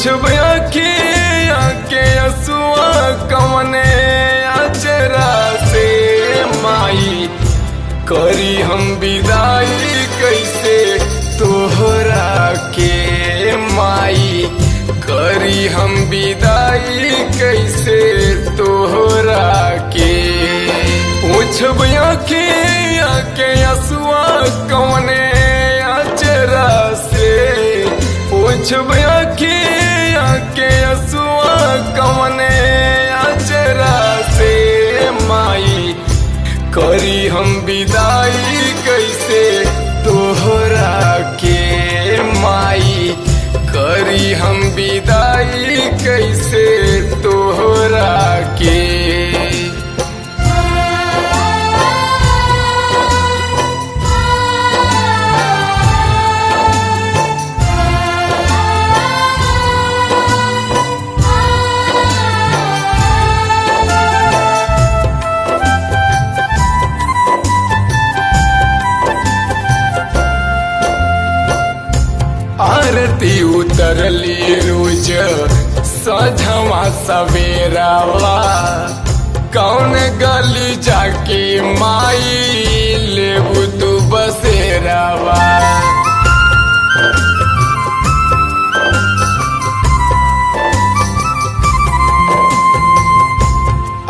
पूछब अखिया के असुआ कवने अचरा से माई करी हम विदाई कैसे तोहरा के माई करी हम विदाई कैसे तोहरा के पूछब अखिया के असुआ कवने अचरा से पूछब अखिया के असुआ कवने अचरा से माई करी हम विदाई कैसे तोहरा के माई करी हम विदाई कैसे तोहरा के। आरती उतरली रोज सझवा सवेरावा कौन गली जाके माई लेबू तू बसेरावा।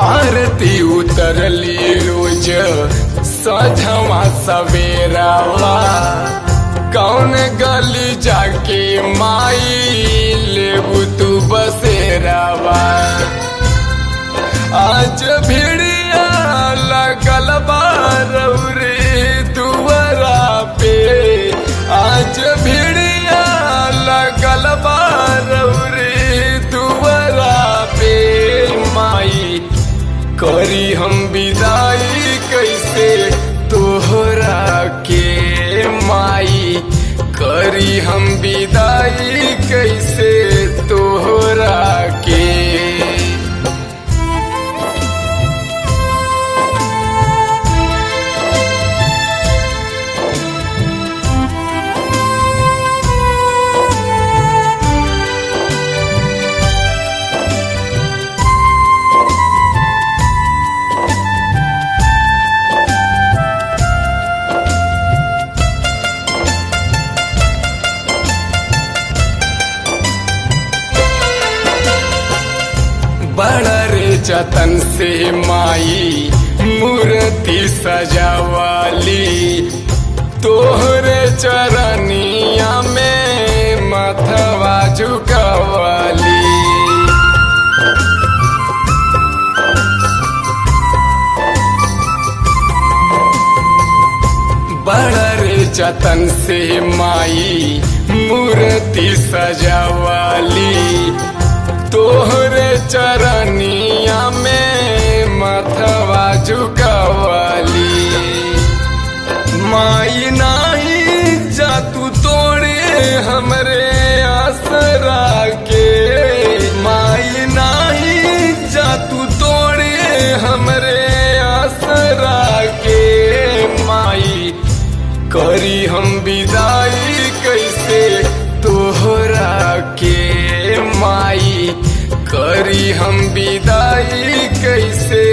आरती उतरली रोज सझवा सवेरावा कौन गली जाके माई लेबू तू बसेरावा। आज भिड़िया लगल बारौरे दुआरा पे आज भिड़िया लगल बारौरे दुआरा पे माई करी हम विदाई कैसे तोहरा के माई करी हम विदाई कैसे तोहरा के। बड़ा रे जतन से माई मूर्ति सजावाली तोहरे चरनिया में मथवा झुकावाली। बड़ा रे जतन से माई मूर्ति सजावाली तोहरे चरनिया में मथवा झुकावाली। माई नाही जा तू तोड़े हमरे आसरा के माई नाही जा तू तोड़े हमरे आसरा के माई करी हम विदाई कैसे तोहरा के माई करी हम विदाई कैसे